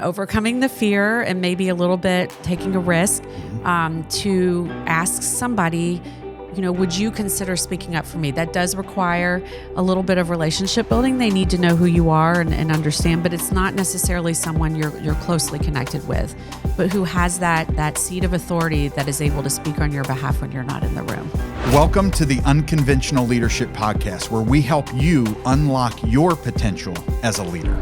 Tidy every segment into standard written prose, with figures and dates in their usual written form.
Overcoming the fear and maybe a little bit taking a risk to ask somebody, would you consider speaking up for me? That does require a little bit of relationship building. They need to know who you are and understand, but it's not necessarily someone you're closely connected with, but who has that seat of authority that is able to speak on your behalf when you're not in the room. Welcome to the Unconventional Leadership Podcast, where we help you unlock your potential as a leader.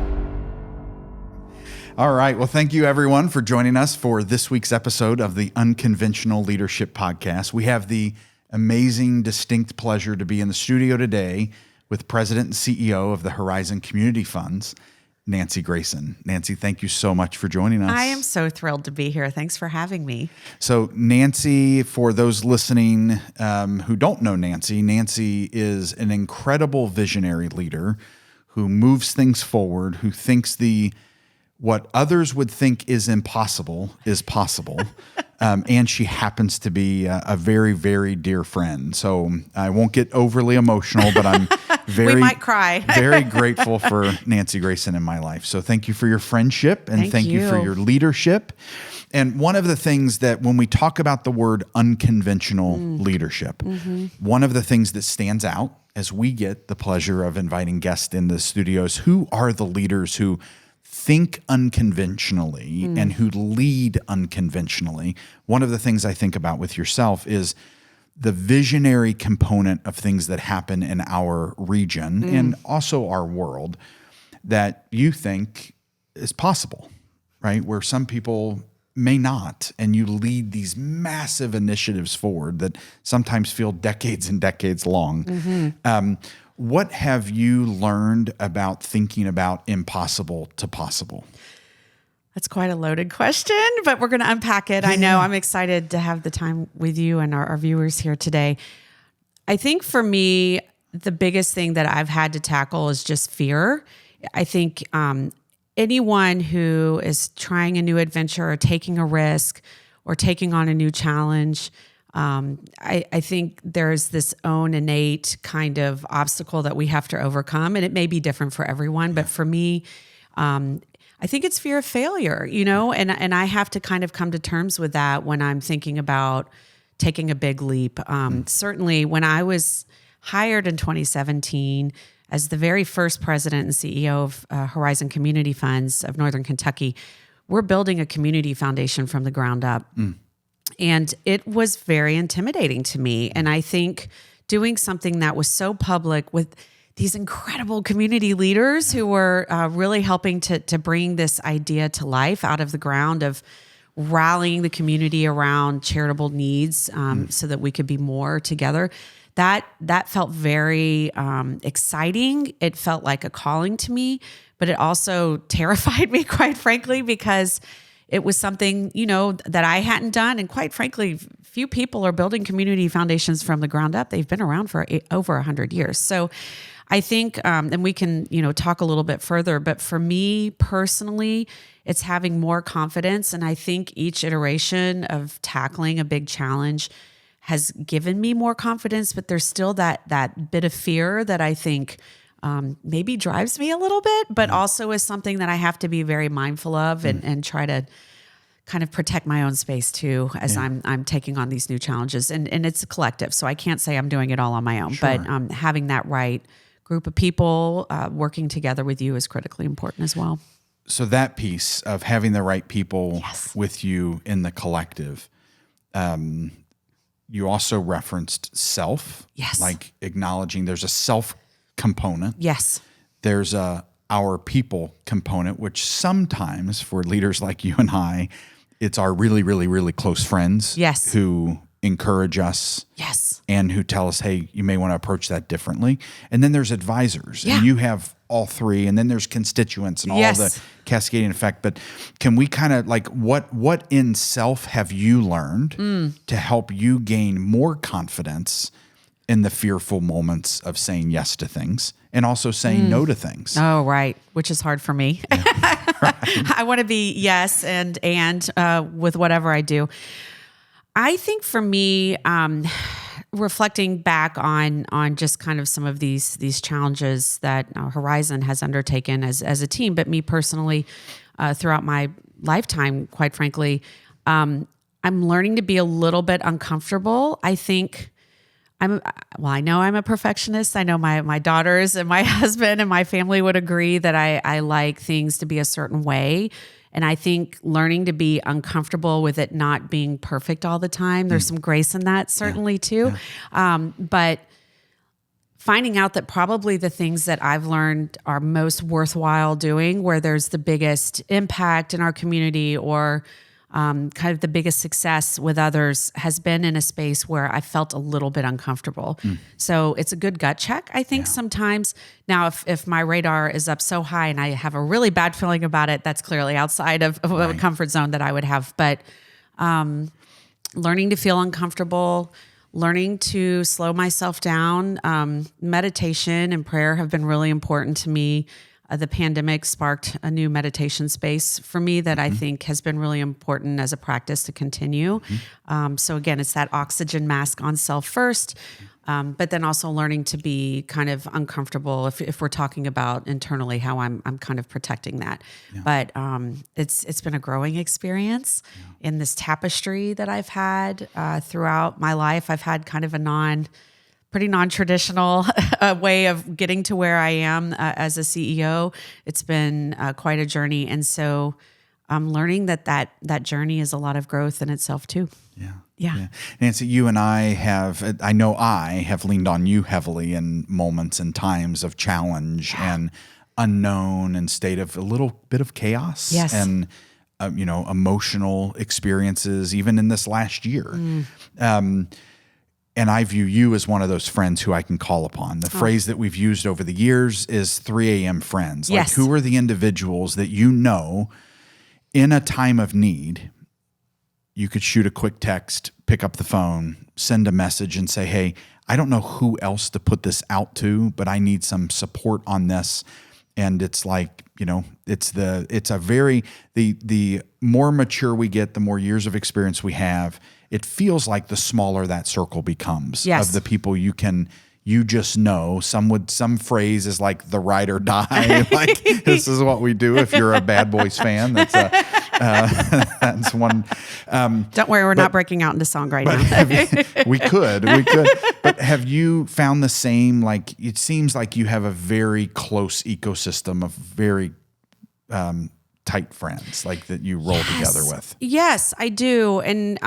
All right. Well, thank you everyone for joining us for this week's episode of the Unconventional Leadership Podcast. We have the amazing, distinct pleasure to be in the studio today with President and CEO of the Horizon Community Funds, Nancy Grayson. Nancy, thank you so much for joining us. I am so thrilled to be here. Thanks for having me. So Nancy, for those listening who don't know Nancy, Nancy is an incredible visionary leader who moves things forward, who thinks what others would think is impossible is possible. And she happens to be a very, very dear friend. So I won't get overly emotional, but I'm we might cry. very grateful for Nancy Grayson in my life. So thank you for your friendship and thank you for your leadership. And one of the things that when we talk about the word unconventional leadership, one of the things that stands out as we get the pleasure of inviting guests in the studios, who are the leaders who think unconventionally and who lead unconventionally. One of the things I think about with yourself is the visionary component of things that happen in our region and also our world that you think is possible, right? Where some people may not, and you lead these massive initiatives forward that sometimes feel decades and decades long. What have you learned about thinking about impossible to possible? That's quite a loaded question, but we're going to unpack it. I know I'm excited to have the time with you and our viewers here today. I think for me, the biggest thing that I've had to tackle is just fear. I think anyone who is trying a new adventure or taking a risk or taking on a new challenge, I think there's this own innate kind of obstacle that we have to overcome, and it may be different for everyone. But for me, I think it's fear of failure, and I have to kind of come to terms with that when I'm thinking about taking a big leap. Certainly, when I was hired in 2017 as the very first president and CEO of Horizon Community Funds of Northern Kentucky, we're building a community foundation from the ground up. And it was very intimidating to me. And I think doing something that was so public with these incredible community leaders who were really helping to bring this idea to life out of the ground of rallying the community around charitable needs so that we could be more together. That felt very exciting. It felt like a calling to me, but it also terrified me, quite frankly, because it was something, that I hadn't done. And quite frankly, few people are building community foundations from the ground up. They've been around for over 100 years. So I think, and we can, talk a little bit further, but for me personally, it's having more confidence. And I think each iteration of tackling a big challenge has given me more confidence, but there's still that bit of fear that I think maybe drives me a little bit, but also is something that I have to be very mindful of and try to kind of protect my own space too as I'm taking on these new challenges. And it's a collective, so I can't say I'm doing it all on my own, but having that right group of people working together with you is critically important as well. So that piece of having the right people with you in the collective, you also referenced self, like acknowledging there's a self component. Yes. There's our people component, which sometimes for leaders like you and I, it's our really, really, really close friends who encourage us and who tell us, hey, you may want to approach that differently. And then there's advisors and you have all three. And then there's constituents and all the cascading effect. But can we kind of like what in self have you learned to help you gain more confidence in the fearful moments of saying yes to things and also saying no to things? Oh, right. Which is hard for me. I want to be yes and with whatever I do. I think for me, reflecting back on just kind of some of these challenges that Horizon has undertaken as a team, but me personally, throughout my lifetime, quite frankly. I'm learning to be a little bit uncomfortable. I think I know I'm a perfectionist. I know my daughters and my husband and my family would agree that I like things to be a certain way. And I think learning to be uncomfortable with it not being perfect all the time, there's some grace in that certainly too. But finding out that probably the things that I've learned are most worthwhile doing, where there's the biggest impact in our community or kind of the biggest success with others, has been in a space where I felt a little bit uncomfortable. So it's a good gut check, I think, sometimes. Now, if my radar is up so high and I have a really bad feeling about it, that's clearly outside of a comfort zone that I would have. But learning to feel uncomfortable, learning to slow myself down, meditation and prayer have been really important to me. The pandemic sparked a new meditation space for me that I think has been really important as a practice to continue. So again, it's that oxygen mask on self first, but then also learning to be kind of uncomfortable if we're talking about internally how I'm kind of protecting that. But it's been a growing experience in this tapestry that I've had throughout my life. I've had kind of a pretty non-traditional way of getting to where I am as a CEO. It's been quite a journey. And so I'm learning that journey is a lot of growth in itself too. Yeah. Nancy, you and I have leaned on you heavily in moments and times of challenge and unknown and state of a little bit of chaos and, emotional experiences, even in this last year. And I view you as one of those friends who I can call upon. The phrase that we've used over the years is 3 a.m. friends. Like, who are the individuals that in a time of need, you could shoot a quick text, pick up the phone, send a message and say, hey, I don't know who else to put this out to, but I need some support on this. And it's like, the more mature we get, the more years of experience we have, it feels like the smaller that circle becomes of the people you just know. Some phrase is like the ride or die. Like, this is what we do. If you're a Bad Boys fan, that's one. Don't worry, we're not breaking out into song right now. we could. But have you found the same? Like, it seems like you have a very close ecosystem of very tight friends, like, that you roll together with. Yes, I do. And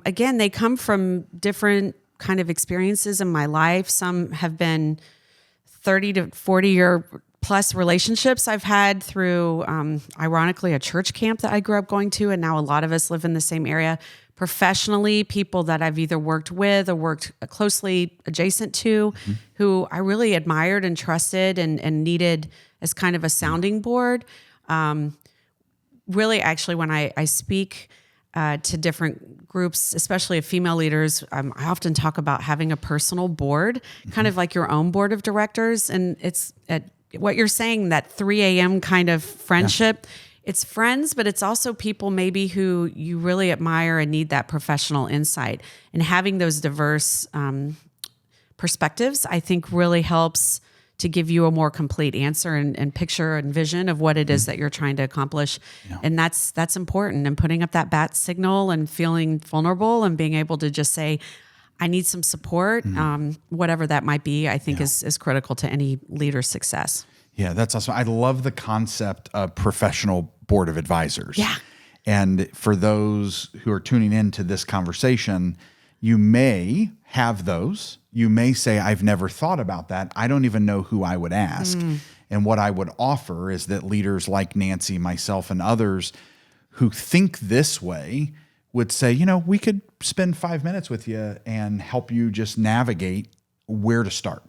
again, they come from different kind of experiences in my life. Some have been 30 to 40 year plus relationships I've had through, ironically, a church camp that I grew up going to. And now a lot of us live in the same area. Professionally, people that I've either worked with or worked closely adjacent to, who I really admired and trusted and needed as kind of a sounding board. Really, actually, when I speak to different groups, especially of female leaders, I often talk about having a personal board, kind of like your own board of directors. And it's what you're saying, that 3 a.m. kind of friendship. It's friends, but it's also people maybe who you really admire and need that professional insight. And having those diverse perspectives, I think, really helps to give you a more complete answer and picture and vision of what it is that you're trying to accomplish. And that's important. And putting up that bat signal and feeling vulnerable and being able to just say, I need some support, whatever that might be, I think is critical to any leader's success. Yeah, that's awesome. I love the concept of professional board of advisors. Yeah. And for those who are tuning into this conversation, you may have those. You may say, I've never thought about that. I don't even know who I would ask. And what I would offer is that leaders like Nancy, myself, and others who think this way would say, we could spend 5 minutes with you and help you just navigate where to start,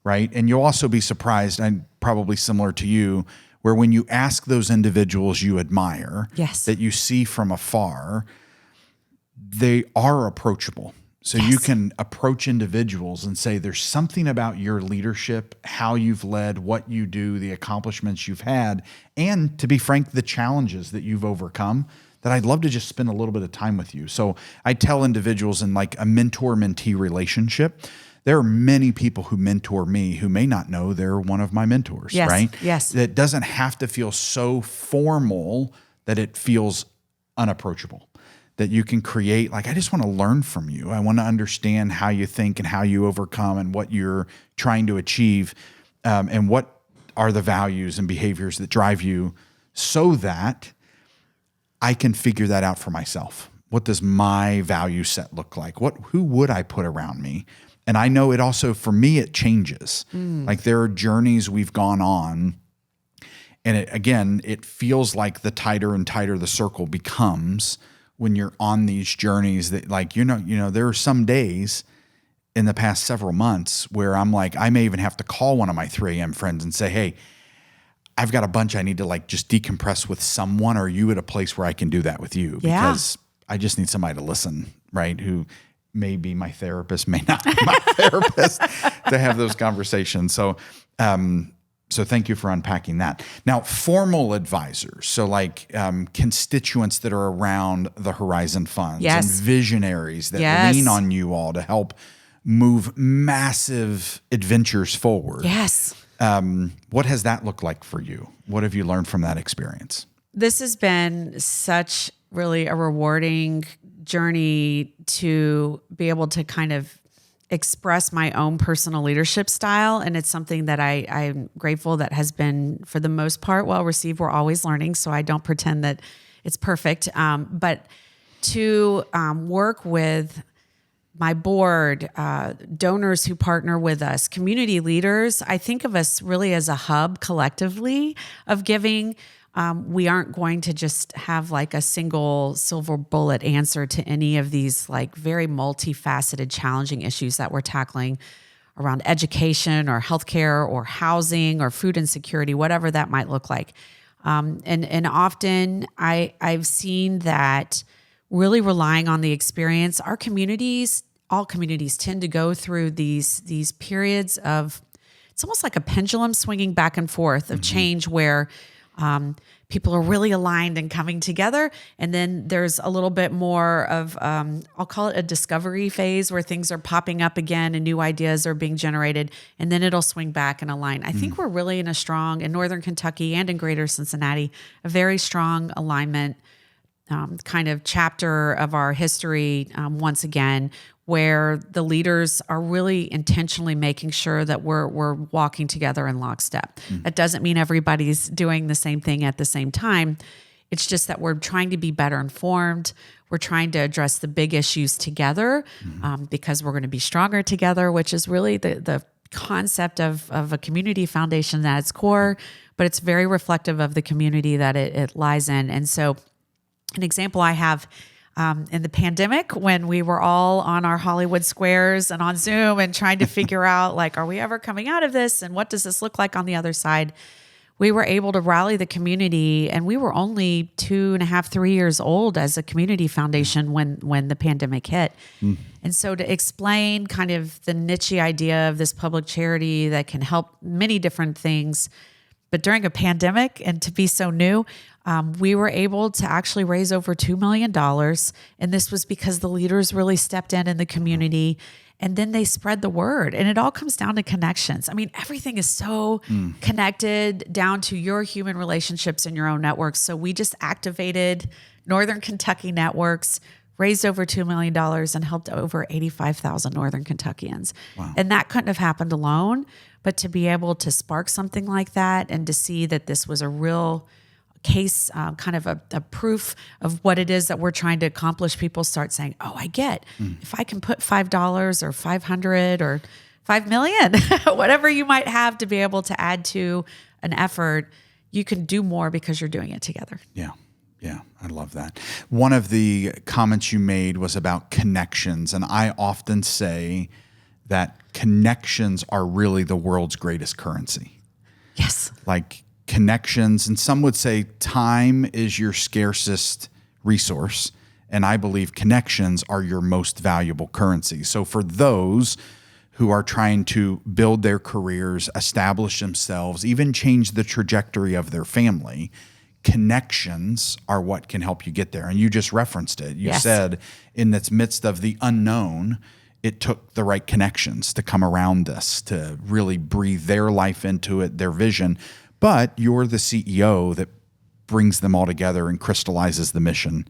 right? And you'll also be surprised, and probably similar to you, where when you ask those individuals you admire, that you see from afar, they are approachable. So you can approach individuals and say, there's something about your leadership, how you've led, what you do, the accomplishments you've had, and, to be frank, the challenges that you've overcome that I'd love to just spend a little bit of time with you. So I tell individuals in like a mentor-mentee relationship, there are many people who mentor me who may not know they're one of my mentors, Yes, right? yes. It doesn't have to feel so formal that it feels unapproachable, that you can create, like, I just want to learn from you. I want to understand how you think and how you overcome and what you're trying to achieve, and what are the values and behaviors that drive you, so that I can figure that out for myself. What does my value set look like? Who would I put around me? And I know it also, for me, it changes. Like there are journeys we've gone on, and it feels like the tighter and tighter the circle becomes when you're on these journeys that, like, there are some days in the past several months where I'm like, I may even have to call one of my 3 a.m. friends and say, hey, I've got a bunch I need to like just decompress with someone. Are you at a place where I can do that with you? Yeah. Because I just need somebody to listen, right? Who may be my therapist, may not be my therapist, to have those conversations. So thank you for unpacking that. Now, formal advisors, so like constituents that are around the Horizon Funds, Yes. and visionaries that Yes. lean on you all to help move massive adventures forward. Yes. What has that looked like for you? What have you learned from that experience? This has been such really a rewarding journey to be able to kind of express my own personal leadership style. And it's something that I'm grateful that has been, for the most part, well received. We're always learning, so I don't pretend that it's perfect. But to work with my board, donors who partner with us, community leaders, I think of us really as a hub collectively of giving. We aren't going to just have like a single silver bullet answer to any of these like very multifaceted, challenging issues that we're tackling around education or healthcare or housing or food insecurity, whatever that might look like. And often I've seen that really relying on the experience, our communities, all communities tend to go through these periods of, it's almost like a pendulum swinging back and forth of change where people are really aligned and coming together. And then there's a little bit more of, I'll call it a discovery phase where things are popping up again and new ideas are being generated. And then it'll swing back and align. I think we're really in Northern Kentucky and in Greater Cincinnati, a very strong alignment kind of chapter of our history once again, where the leaders are really intentionally making sure that we're walking together in lockstep. That doesn't mean everybody's doing the same thing at the same time. It's just that we're trying to be better informed. We're trying to address the big issues together because we're going to be stronger together, which is really the concept of a community foundation at its core, but it's very reflective of the community that it lies in. And so an example I have in the pandemic, when we were all on our Hollywood squares and on Zoom and trying to figure out, like, are we ever coming out of this? And what does this look like on the other side? We were able to rally the community, and we were only 2.5, 3 years old as a community foundation when the pandemic hit. And so to explain kind of the niche idea of this public charity that can help many different things, but during a pandemic and to be so new, we were able to actually raise over $2 million. And this was because the leaders really stepped in the community, and then they spread the word. And it all comes down to connections. I mean, everything is so connected down to your human relationships and your own networks. So we just activated Northern Kentucky networks, raised over $2 million, and helped over 85,000 Northern Kentuckians. Wow. And that couldn't have happened alone. But to be able to spark something like that and to see that this was a real case, kind of a proof of what it is that we're trying to accomplish, people start saying, oh, I get, if I can put $5 or 500 or 5 million, whatever you might have to be able to add to an effort, you can do more because you're doing it together. Yeah. Yeah, I love that. One of the comments you made was about connections. And I often say that connections are really the world's greatest currency. Yes. Like connections, and some would say time is your scarcest resource. And I believe connections are your most valuable currency. So for those who are trying to build their careers, establish themselves, even change the trajectory of their family, connections are what can help you get there. And you just referenced it. You Yes. said in the midst of the unknown, it took the right connections to come around this, to really breathe their life into it, their vision. But you're the CEO that brings them all together and crystallizes the mission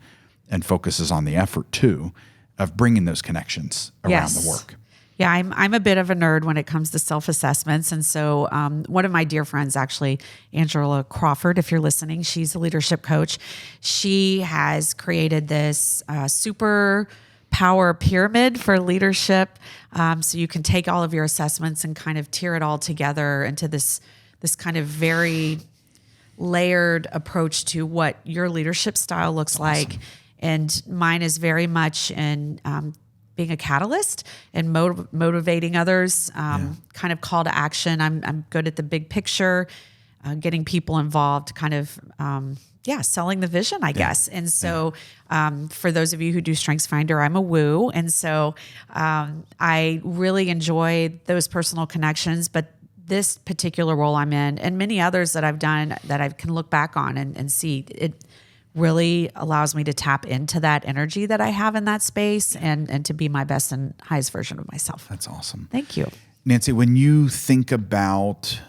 and focuses on the effort too of bringing those connections around Yes. the work. Yeah, I'm a bit of a nerd when it comes to self-assessments. And so one of my dear friends, actually, Angela Crawford, if you're listening, she's a leadership coach. She has created this super power pyramid for leadership. So you can take all of your assessments and kind of tier it all together into this kind of very layered approach to what your leadership style looks like. And mine is very much in being a catalyst and motivating others, kind of call to action. I'm good at the big picture, getting people involved, kind of, selling the vision, I guess. And so for those of you who do StrengthsFinder, I'm a woo. And so I really enjoy those personal connections, but this particular role I'm in and many others that I've done that I can look back on and see, it really allows me to tap into that energy that I have in that space and to be my best and highest version of myself. That's awesome. Thank you. Nancy, when you think about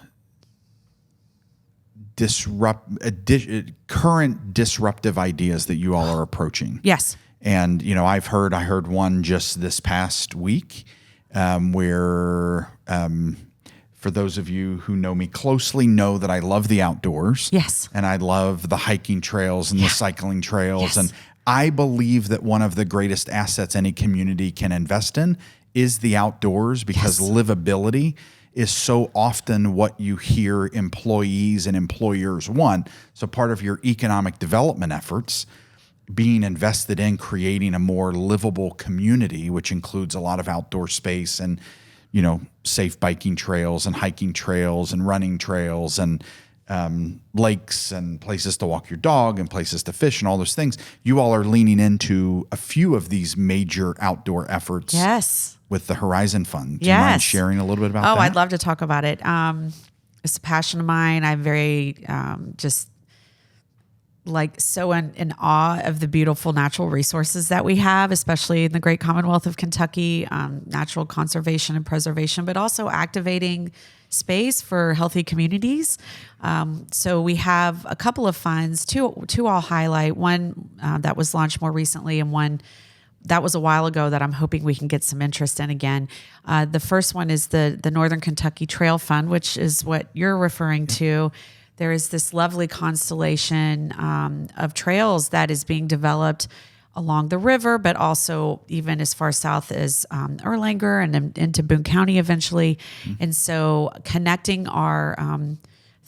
current disruptive ideas that you all are approaching. Yes. And, I heard one just this past week where for those of you who know me closely know that I love the outdoors. Yes. And I love the hiking trails and the cycling trails. Yes. And I believe that one of the greatest assets any community can invest in is the outdoors, because livability is so often what you hear employees and employers want. So part of your economic development efforts being invested in creating a more livable community, which includes a lot of outdoor space and safe biking trails and hiking trails and running trails and lakes and places to walk your dog and places to fish and all those things. You all are leaning into a few of these major outdoor efforts. Yes. With the Horizon Fund. Do you mind sharing a little bit about that? Oh, I'd love to talk about it. It's a passion of mine. I'm very just so in awe of the beautiful natural resources that we have, especially in the great Commonwealth of Kentucky, natural conservation and preservation, but also activating space for healthy communities. So we have a couple of funds, two I'll highlight. One that was launched more recently and one that was a while ago that I'm hoping we can get some interest in again. The first one is the Northern Kentucky Trail Fund, which is what you're referring to. There is this lovely constellation of trails that is being developed along the river, but also even as far south as Erlanger and into Boone County eventually. Mm-hmm. And so connecting our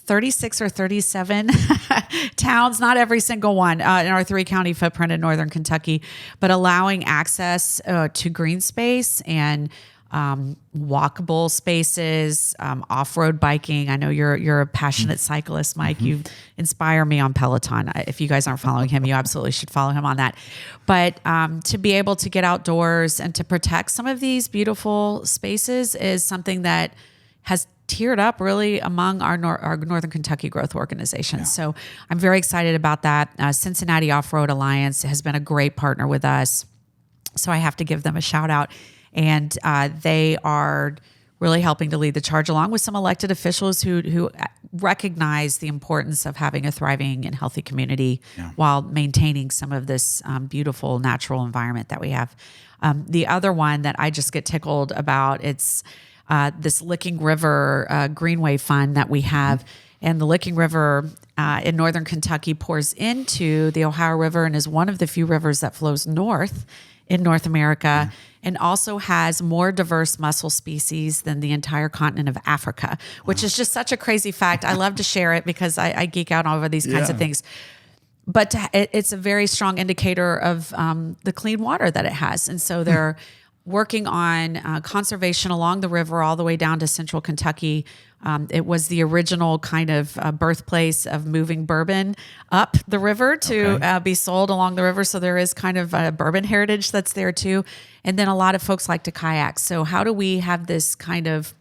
36 or 37 towns, not every single one in our 3-county footprint in Northern Kentucky, but allowing access to green space and walkable spaces, off-road biking. I know you're a passionate cyclist, Mike. Mm-hmm. You inspire me on Peloton. If you guys aren't following him, you absolutely should follow him on that. But to be able to get outdoors and to protect some of these beautiful spaces is something that has tiered up really among our Northern Kentucky growth organizations. Yeah. So I'm very excited about that. Cincinnati Off-Road Alliance has been a great partner with us. So I have to give them a shout out. And they are really helping to lead the charge along with some elected officials who recognize the importance of having a thriving and healthy community while maintaining some of this beautiful natural environment that we have. The other one that I just get tickled about, it's this Licking River Greenway Fund that we have. Mm-hmm. And the Licking River in Northern Kentucky pours into the Ohio River and is one of the few rivers that flows north in North America, and also has more diverse mussel species than the entire continent of Africa, which is just such a crazy fact. I love to share it because I geek out over these kinds of things. But it's a very strong indicator of the clean water that it has. And so they're working on conservation along the river all the way down to central Kentucky. It was the original kind of birthplace of moving bourbon up the river to be sold along the river. So there is kind of a bourbon heritage that's there too. And then a lot of folks like to kayak. So how do we have this kind of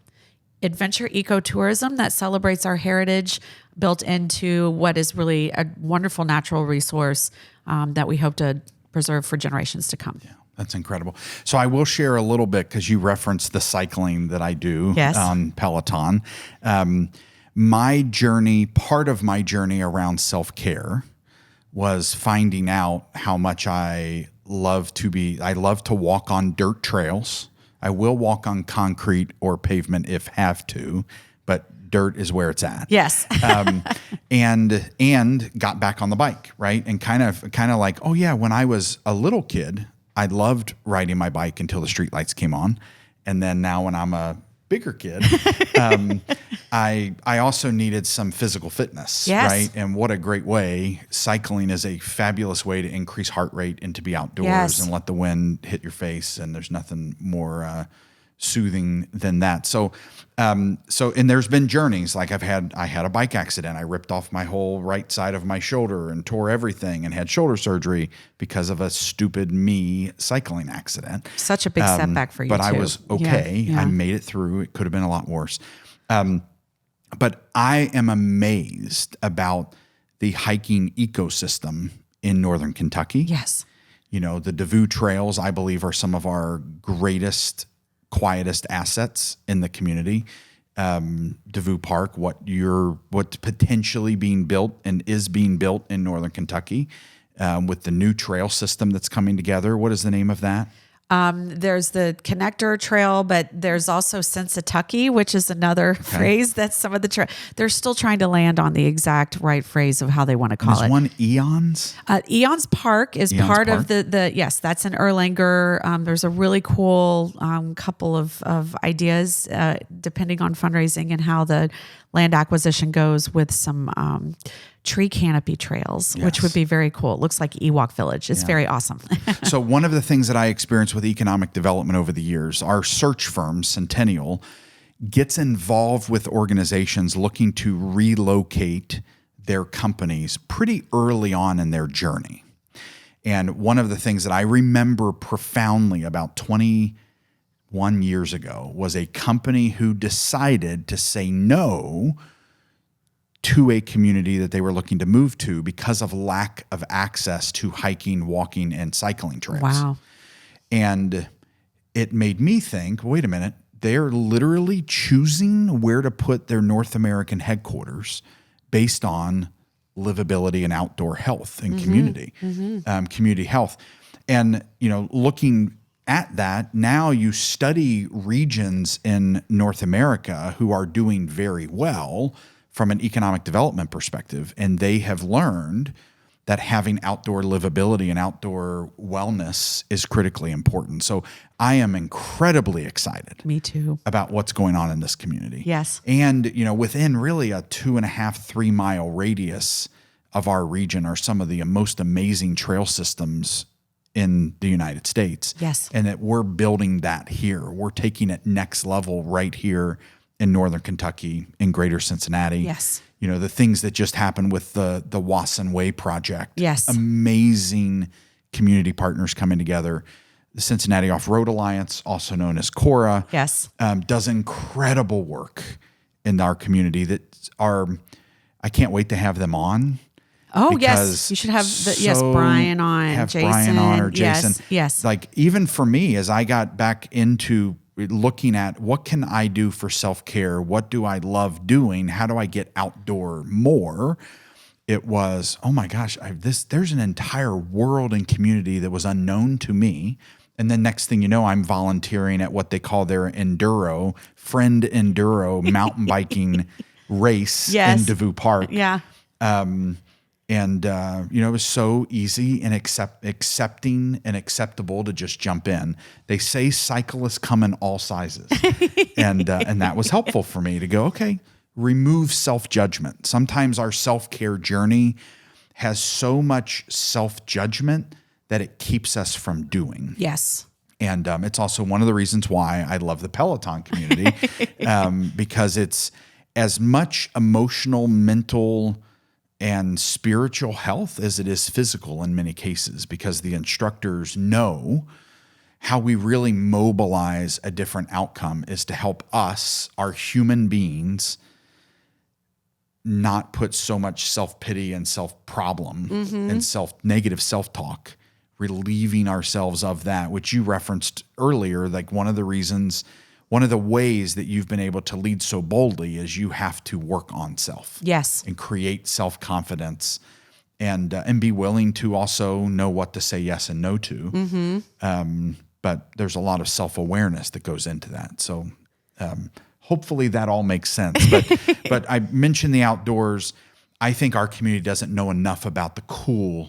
adventure ecotourism that celebrates our heritage built into what is really a wonderful natural resource that we hope to preserve for generations to come. Yeah, that's incredible. So I will share a little bit because you referenced the cycling that I do on Peloton. My journey, part of my journey around self-care was finding out how much I love to walk on dirt trails. I will walk on concrete or pavement if have to, but dirt is where it's at. Yes. And got back on the bike, right? And kind of like, oh yeah, when I was a little kid, I loved riding my bike until the streetlights came on. And then now when I'm a bigger kid, I also needed some physical fitness, right? And what a great way. Cycling is a fabulous way to increase heart rate and to be outdoors and let the wind hit your face. And there's nothing more soothing than that. So and there's been journeys. Like I had a bike accident. I ripped off my whole right side of my shoulder and tore everything and had shoulder surgery because of a stupid me cycling accident. Such a big setback for you, but I was okay. I made it through. It could have been a lot worse. But I am amazed about the hiking ecosystem in Northern Kentucky. Yes. The Davoo trails, I believe, are some of our greatest, quietest assets in the community. Davoo Park, what's potentially being built and is being built in Northern Kentucky with the new trail system that's coming together. What is the name of that? There's the connector trail, but there's also Sensatucky, which is another phrase that's some of the they're still trying to land on the exact right phrase of how they want to call it. One Eons? Eons Park is part of the yes, that's in Erlanger. There's a really cool couple of ideas depending on fundraising and how the land acquisition goes with some tree canopy trails, which would be very cool. It looks like Ewok Village. It's very awesome. So one of the things that I experienced with economic development over the years, our search firm, Centennial, gets involved with organizations looking to relocate their companies pretty early on in their journey. And one of the things that I remember profoundly about 21 years ago was a company who decided to say no to a community that they were looking to move to because of lack of access to hiking, walking, and cycling trails. Wow. And it made me think, wait a minute, they're literally choosing where to put their North American headquarters based on livability and outdoor health and community health. And, looking at that, now you study regions in North America who are doing very well from an economic development perspective, and they have learned that having outdoor livability and outdoor wellness is critically important. So I am incredibly excited. Me too. About what's going on in this community. Yes. And, within really a 2.5-3 mile radius of our region are some of the most amazing trail systems in the United States. Yes. And that we're building that here. We're taking it next level right here in Northern Kentucky, in Greater Cincinnati. Yes. The things that just happened with the Wasson Way project. Yes. Amazing community partners coming together. The Cincinnati Off-Road Alliance, also known as CORA, does incredible work in our community I can't wait to have them on. Oh, yes. You should have Brian on. Have Jason. Brian on or Jason. Yes. Like even for me, as I got back into looking at what can I do for self-care? What do I love doing? How do I get outdoor more? It was, oh my gosh, there's an entire world and community that was unknown to me. And then next thing you know, I'm volunteering at what they call their Friend Enduro mountain biking race in Davoo Park. Yeah. It was so easy and accepting and acceptable to just jump in. They say cyclists come in all sizes. and that was helpful for me to go, okay, remove self-judgment. Sometimes our self-care journey has so much self-judgment that it keeps us from doing. Yes. And it's also one of the reasons why I love the Peloton community because it's as much emotional, mental, and spiritual health as it is physical in many cases, because the instructors know how we really mobilize a different outcome is to help us, our human beings, not put so much self-pity and self-problem and negative self-talk, relieving ourselves of that, which you referenced earlier. Like one of the ways that you've been able to lead so boldly is you have to work on self. Yes. And create self-confidence and be willing to also know what to say yes and no to. But there's a lot of self-awareness that goes into that. So hopefully that all makes sense. But I mentioned the outdoors. I think our community doesn't know enough about the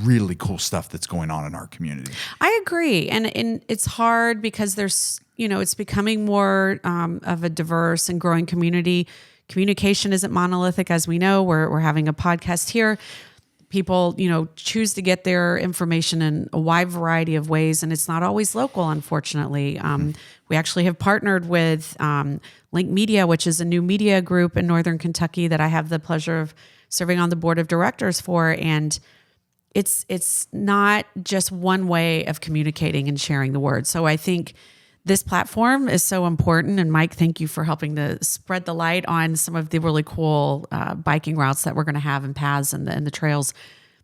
really cool stuff that's going on in our community. I agree. And it's hard because there's, it's becoming more of a diverse and growing community. Communication isn't monolithic, as we know. We're having a podcast here. People, choose to get their information in a wide variety of ways, and it's not always local, unfortunately. We actually have partnered with Link Media, which is a new media group in Northern Kentucky that I have the pleasure of serving on the board of directors for. And it's not just one way of communicating and sharing the word. So I think this platform is so important. And Mike, thank you for helping to spread the light on some of the really cool biking routes that we're going to have and paths and the trails,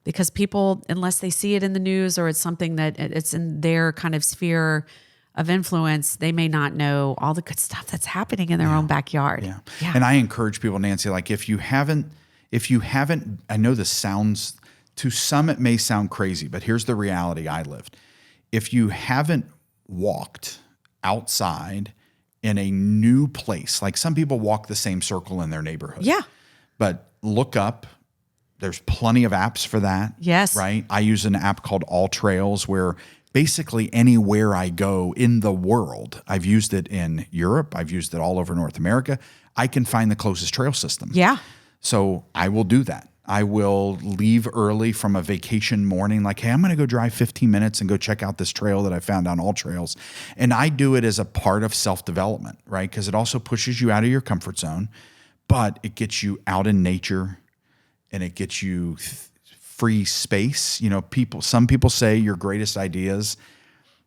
because people, unless they see it in the news or it's something that it's in their kind of sphere of influence, they may not know all the good stuff that's happening in their own backyard. Yeah. And I encourage people, Nancy, like if you haven't, I know this sounds, to some it may sound crazy, but here's the reality I lived. If you haven't walked outside in a new place, like some people walk the same circle in their neighborhood. Yeah. But look up, there's plenty of apps for that. Yes. Right? I use an app called All Trails where basically anywhere I go in the world, I've used it in Europe, I've used it all over North America, I can find the closest trail system. Yeah. So I will do that. I will leave early from a vacation morning, like, hey, I'm going to go drive 15 minutes and go check out this trail that I found on All Trails. And I do it as a part of self-development, right? Because it also pushes you out of your comfort zone, but it gets you out in nature and it gets you free space. Some people say your greatest ideas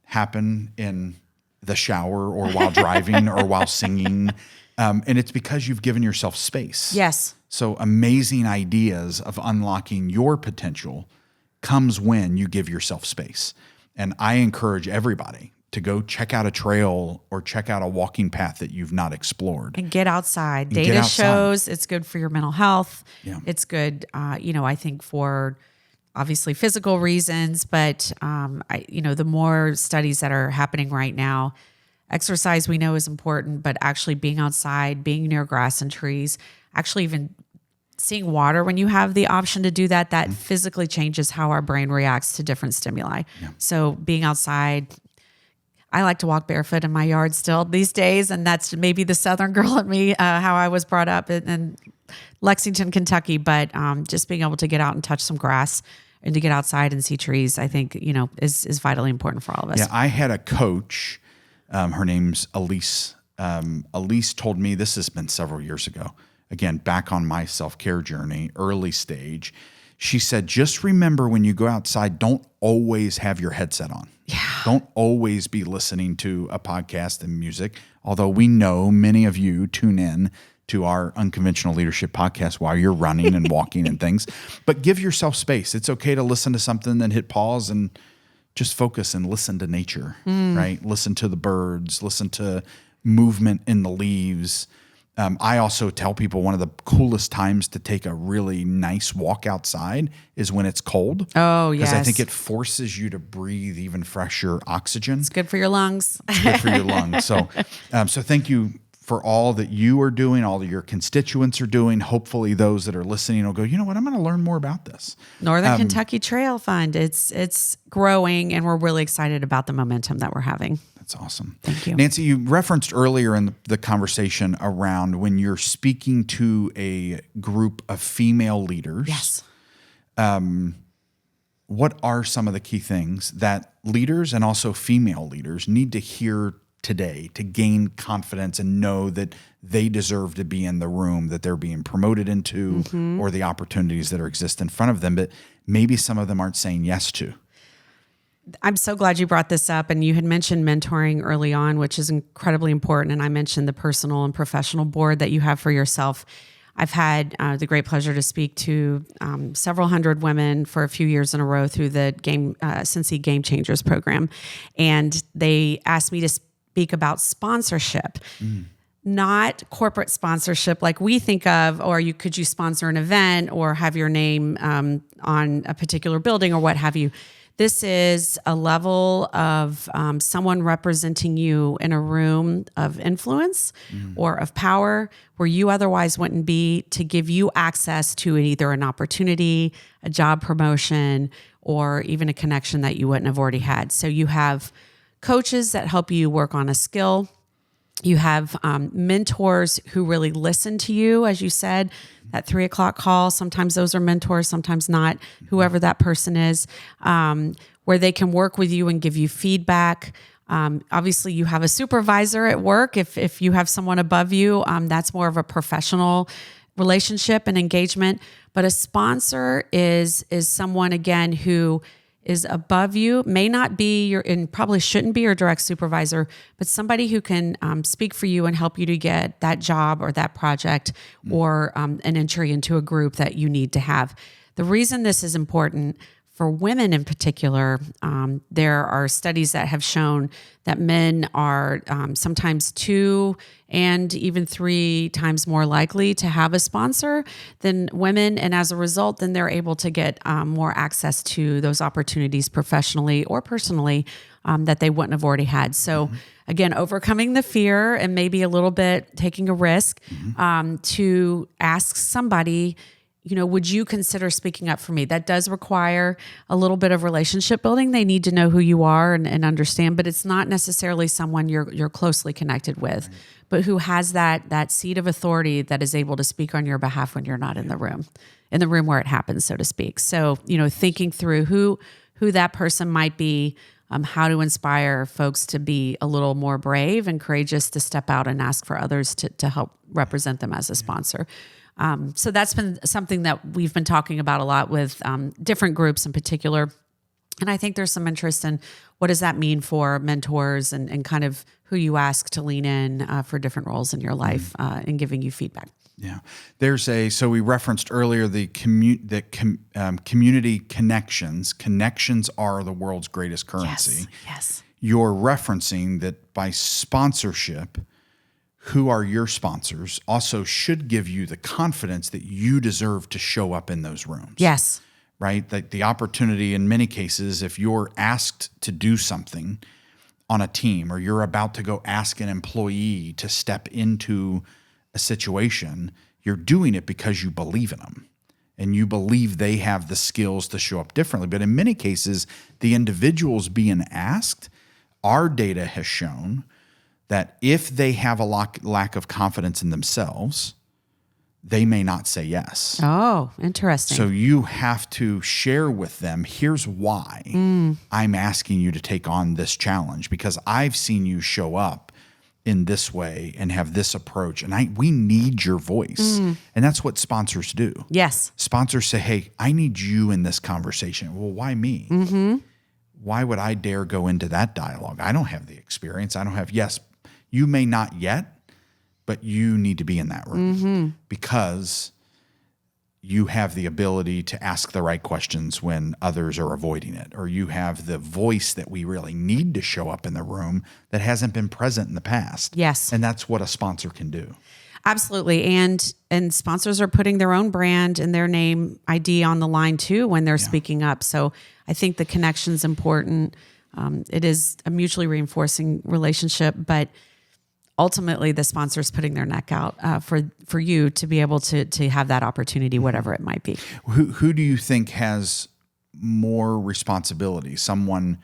happen in the shower or while driving or while singing. And it's because you've given yourself space. Yes. So amazing ideas of unlocking your potential comes when you give yourself space. And I encourage everybody to go check out a trail or check out a walking path that you've not explored. And get outside. Data shows it's good for your mental health. Yeah. It's good, I think for obviously physical reasons, but, the more studies that are happening right now, exercise we know is important, but actually being outside, being near grass and trees, actually even seeing water when you have the option to do that, physically changes how our brain reacts to different stimuli. Yeah. So being outside, I like to walk barefoot in my yard still these days, and that's maybe the Southern girl in me, how I was brought up in Lexington, Kentucky, but just being able to get out and touch some grass and to get outside and see trees, I think, is vitally important for all of us. Yeah, I had a coach, her name's Elise. Elise told me, this has been several years ago, again, back on my self-care journey, early stage. She said, just remember when you go outside, don't always have your headset on. Yeah. Don't always be listening to a podcast and music, although we know many of you tune in to our Unconventional Leadership podcast while you're running and walking and things. But give yourself space. It's okay to listen to something, then hit pause and just focus and listen to nature, right? Listen to the birds, listen to movement in the leaves. I also tell people one of the coolest times to take a really nice walk outside is when it's cold. Oh, yes. Because I think it forces you to breathe even fresher oxygen. It's good for your lungs. It's good for your lungs. So thank you for all that you are doing, all that your constituents are doing. Hopefully those that are listening will go, you know what, I'm going to learn more about this. Northern Kentucky Trail Fund. It's growing, and we're really excited about the momentum that we're having. That's awesome. Thank you. Nancy, you referenced earlier in the conversation around when you're speaking to a group of female leaders. Yes. What are some of the key things that leaders and also female leaders need to hear today to gain confidence and know that they deserve to be in the room that they're being promoted into or the opportunities that exist in front of them, but maybe some of them aren't saying yes to? I'm so glad you brought this up. And you had mentioned mentoring early on, which is incredibly important. And I mentioned the personal and professional board that you have for yourself. I've had the great pleasure to speak to several hundred women for a few years in a row through the Cincy Game Changers program. And they asked me to speak about sponsorship. Not corporate sponsorship like we think of, or could you sponsor an event or have your name on a particular building or what have you. This is a level of someone representing you in a room of influence or of power where you otherwise wouldn't be, to give you access to either an opportunity, a job promotion, or even a connection that you wouldn't have already had. So you have coaches that help you work on a skill. You have mentors who really listen to you, as you said, that 3:00 call. Sometimes those are mentors, sometimes not, whoever that person is, where they can work with you and give you feedback. Obviously, you have a supervisor at work. If you have someone above you, that's more of a professional relationship and engagement. But a sponsor is someone, again, who is above you, may not be and probably shouldn't be your direct supervisor, but somebody who can speak for you and help you to get that job or that project or an entry into a group that you need to have. The reason this is important for women in particular, there are studies that have shown that men are sometimes 2 and even 3 times more likely to have a sponsor than women. And as a result, then they're able to get more access to those opportunities professionally or personally that they wouldn't have already had. So again, overcoming the fear and maybe a little bit taking a risk to ask somebody, would you consider speaking up for me? That does require a little bit of relationship building. They need to know who you are and understand, but it's not necessarily someone you're closely connected with, but who has that seat of authority that is able to speak on your behalf when you're not in the room where it happens, so to speak. So, thinking through who that person might be, how to inspire folks to be a little more brave and courageous to step out and ask for others to help represent them as a sponsor. So that's been something that we've been talking about a lot with different groups in particular. And I think there's some interest in what does that mean for mentors and kind of who you ask to lean in for different roles in your life in giving you feedback. Yeah. So we referenced earlier the community connections. Connections are the world's greatest currency. Yes. You're referencing that by sponsorship, who are your sponsors also should give you the confidence that you deserve to show up in those rooms. Yes. Right? That the opportunity in many cases, if you're asked to do something on a team or you're about to go ask an employee to step into a situation, you're doing it because you believe in them and you believe they have the skills to show up differently. But in many cases, the individuals being asked, our data has shown that if they have a lack of confidence in themselves, they may not say yes. Oh, interesting. So you have to share with them, here's why I'm asking you to take on this challenge, because I've seen you show up in this way and have this approach, and we need your voice. And that's what sponsors do. Yes. Sponsors say, hey, I need you in this conversation. Well, why me? Why would I dare go into that dialogue? I don't have the experience. Yes, you may not yet, but you need to be in that room because you have the ability to ask the right questions when others are avoiding it, or you have the voice that we really need to show up in the room that hasn't been present in the past. Yes. And that's what a sponsor can do. Absolutely. And sponsors are putting their own brand and their name ID on the line too when they're speaking up. So I think the connection's important. It is a mutually reinforcing relationship, but ultimately the sponsor's putting their neck out for you to be able to have that opportunity, whatever it might be. Who do you think has more responsibility? Someone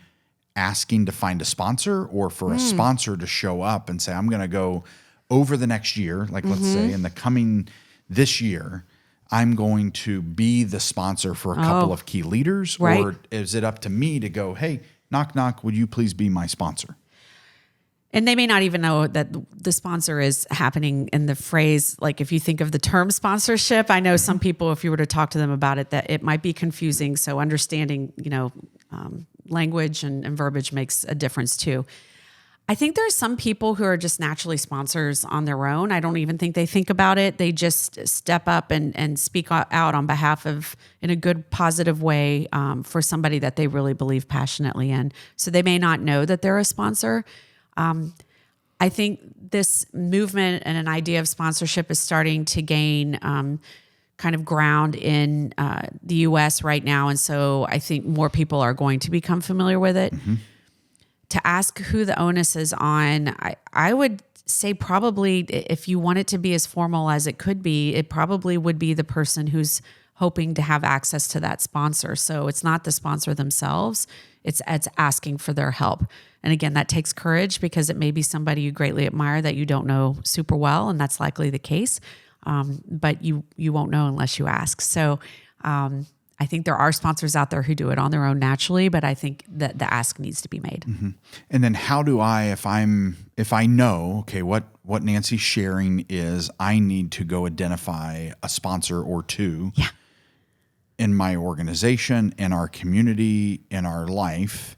asking to find a sponsor, or for a sponsor to show up and say, I'm going to go over the next year, like let's say this year, I'm going to be the sponsor for a couple of key leaders, right. Or is it up to me to go, hey, knock, knock, would you please be my sponsor? And they may not even know that the sponsor is happening in the phrase. Like if you think of the term sponsorship, I know some people, if you were to talk to them about it, that it might be confusing. So understanding, language and verbiage makes a difference too. I think there's some people who are just naturally sponsors on their own. I don't even think they think about it. They just step up and speak out on behalf of, in a good, positive way, for somebody that they really believe passionately in. So they may not know that they're a sponsor. I think this movement and an idea of sponsorship is starting to gain kind of ground in the U.S. right now. And so I think more people are going to become familiar with it. Mm-hmm. To ask who the onus is on, I would say probably, if you want it to be as formal as it could be, it probably would be the person who's hoping to have access to that sponsor. So it's not the sponsor themselves, it's asking for their help. And again, that takes courage, because it may be somebody you greatly admire that you don't know super well, and that's likely the case. But you won't know unless you ask. So I think there are sponsors out there who do it on their own naturally, but I think that the ask needs to be made. Mm-hmm. And then how do I, if I know, okay, what Nancy's sharing is, I need to go identify a sponsor or two in my organization, in our community, in our life,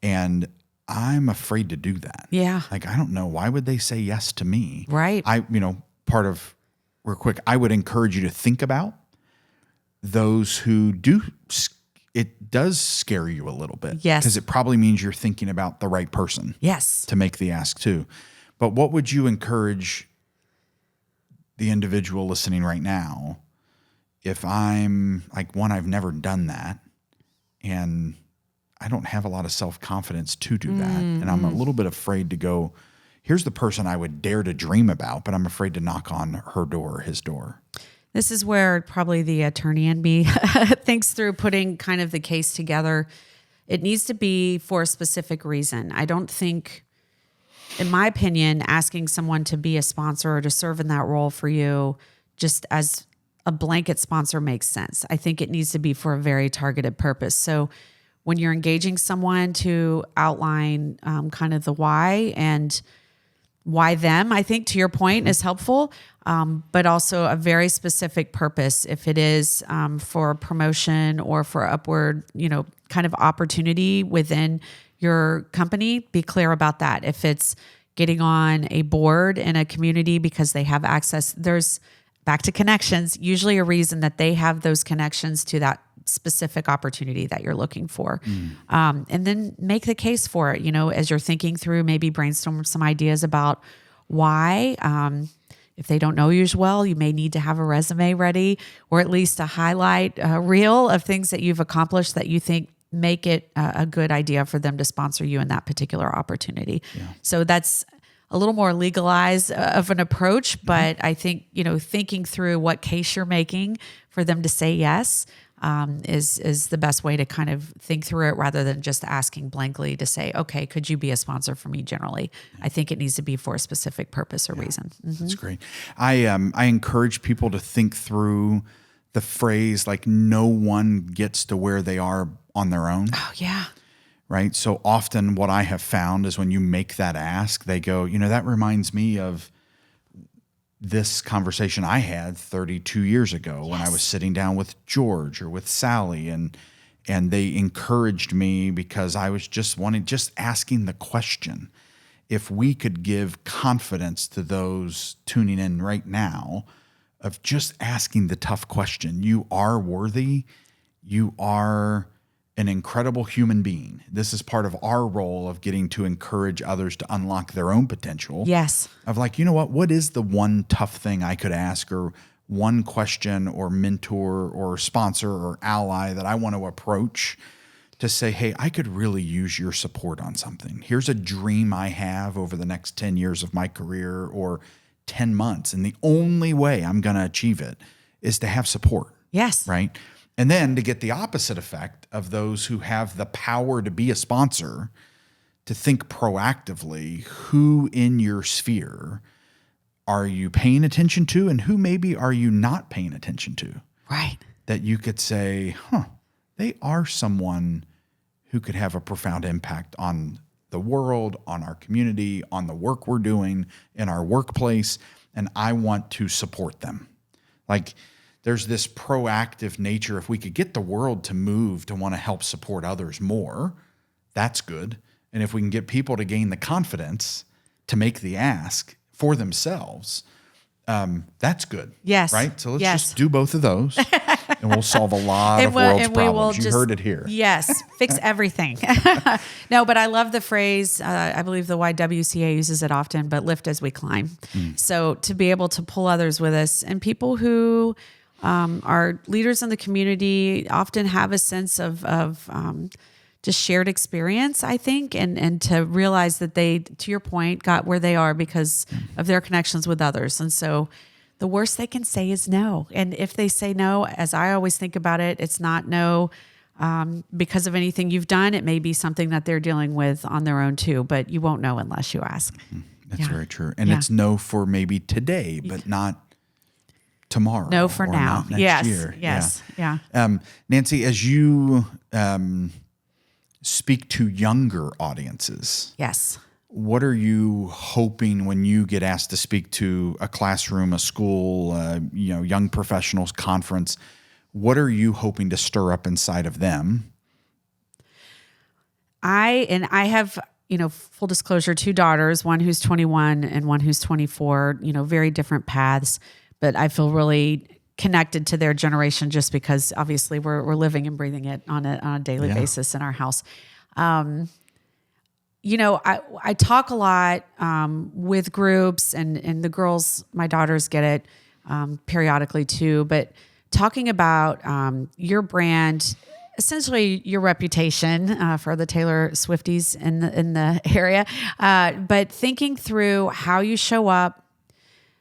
and I'm afraid to do that. Yeah. Like, I don't know, why would they say yes to me? Right. Part of, real quick, I would encourage you to think about those who do, it does scare you a little bit. Yes. Because it probably means you're thinking about the right person. Yes. To make the ask too. But what would you encourage the individual listening right now, if I'm like, one, I've never done that, and I don't have a lot of self-confidence to do that, and I'm a little bit afraid to go, here's the person I would dare to dream about, but I'm afraid to knock on her door or his door. This is where probably the attorney in me thinks through putting kind of the case together. It needs to be for a specific reason. I don't think, in my opinion, asking someone to be a sponsor or to serve in that role for you just as a blanket sponsor makes sense. I think it needs to be for a very targeted purpose. So when you're engaging someone to outline kind of the why and why them, I think, to your point, is helpful, but also a very specific purpose. If it is for promotion or for upward, kind of opportunity within your company, be clear about that. If it's getting on a board in a community because they have access, there's, back to connections, usually a reason that they have those connections to that specific opportunity that you're looking for. And then make the case for it, as you're thinking through, maybe brainstorm some ideas about why. If they don't know you as well, you may need to have a resume ready, or at least a highlight reel of things that you've accomplished that you think make it a good idea for them to sponsor you in that particular opportunity. Yeah. So that's a little more legalized of an approach, but I think, thinking through what case you're making for them to say yes is the best way to kind of think through it, rather than just asking blankly to say, okay, could you be a sponsor for me generally? I think it needs to be for a specific purpose or reason. Mm-hmm. That's great. I encourage people to think through the phrase, like, no one gets to where they are on their own. Oh, yeah. Right? So often what I have found is when you make that ask, they go, that reminds me of this conversation I had 32 years ago when I was sitting down with George or with Sally, and they encouraged me because I was just asking the question. If we could give confidence to those tuning in right now of just asking the tough question, you are worthy, you are an incredible human being. This is part of our role of getting to encourage others to unlock their own potential. Yes. Of like, what is the one tough thing I could ask, or one question or mentor or sponsor or ally that I want to approach to say, hey, I could really use your support on something. Here's a dream I have over the next 10 years of my career, or 10 months. And the only way I'm going to achieve it is to have support. Yes. Right. And then to get the opposite effect of those who have the power to be a sponsor, to think proactively, who in your sphere are you paying attention to, and who maybe are you not paying attention to? Right. That you could say, they are someone who could have a profound impact on the world, on our community, on the work we're doing in our workplace, and I want to support them. Like, there's this proactive nature. If we could get the world to move to want to help support others more, that's good. And if we can get people to gain the confidence to make the ask for themselves, that's good. Yes. Right? So let's Yes. just do both of those and we'll solve a lot of world's problems. You heard it here. Yes. Fix everything. No, but I love the phrase, I believe the YWCA uses it often, but lift as we climb. So to be able to pull others with us, and people who are leaders in the community often have a sense of just shared experience, I think, and to realize that they, to your point, got where they are because of their connections with others. And so the worst they can say is no. And if they say no, as I always think about it, it's not no because of anything you've done. It may be something that they're dealing with on their own too, but you won't know unless you ask. That's very true. And it's no for maybe today, but not tomorrow. No for now. Not next year. Yes. Yeah. Nancy, as you speak to younger audiences. Yes. What are you hoping when you get asked to speak to a classroom, a school, young professionals conference? What are you hoping to stir up inside of them? I have, full disclosure, 2 daughters, one who's 21 and one who's 24, very different paths, but I feel really connected to their generation just because obviously we're living and breathing it on a daily basis in our house. I talk a lot with groups and the girls, my daughters get it periodically too, but talking about your brand, essentially your reputation for the Taylor Swifties in the area, but thinking through how you show up,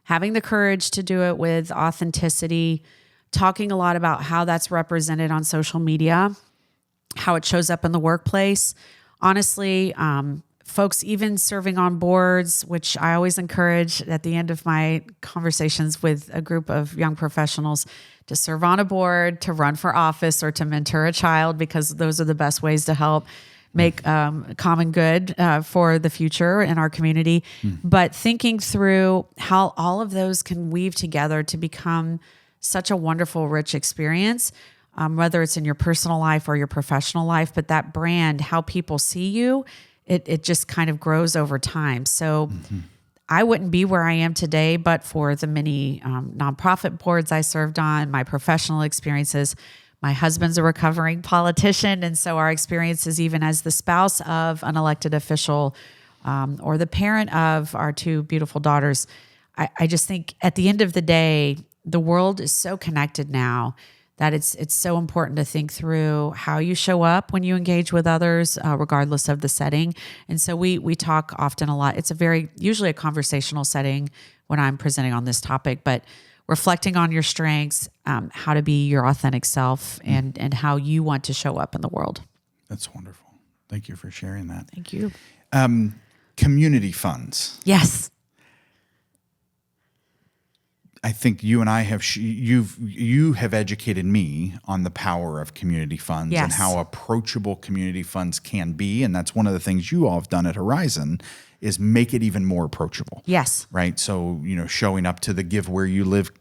having the courage to do it with authenticity, talking a lot about how that's represented on social media, how it shows up in the workplace. Honestly, folks even serving on boards, which I always encourage at the end of my conversations with a group of young professionals to serve on a board, to run for office, or to mentor a child, because those are the best ways to help make common good for the future in our community. But thinking through how all of those can weave together to become such a wonderful, rich experience, whether it's in your personal life or your professional life, but that brand, how people see you, it just kind of grows over time. So I wouldn't be where I am today, but for the many nonprofit boards I served on, my professional experiences. My husband's a recovering politician, and so our experiences, even as the spouse of an elected official or the parent of our 2 beautiful daughters, I just think at the end of the day, the world is so connected now that it's so important to think through how you show up when you engage with others, regardless of the setting. And so we talk often a lot. It's usually a conversational setting when I'm presenting on this topic, but reflecting on your strengths, how to be your authentic self, and how you want to show up in the world. That's wonderful. Thank you for sharing that. Thank you. Community funds. Yes. I think you and I have you have educated me on the power of community funds and how approachable community funds can be, and that's one of the things you all have done at Horizon is make it even more approachable. Yes. Right. So showing up to the Give Where You Live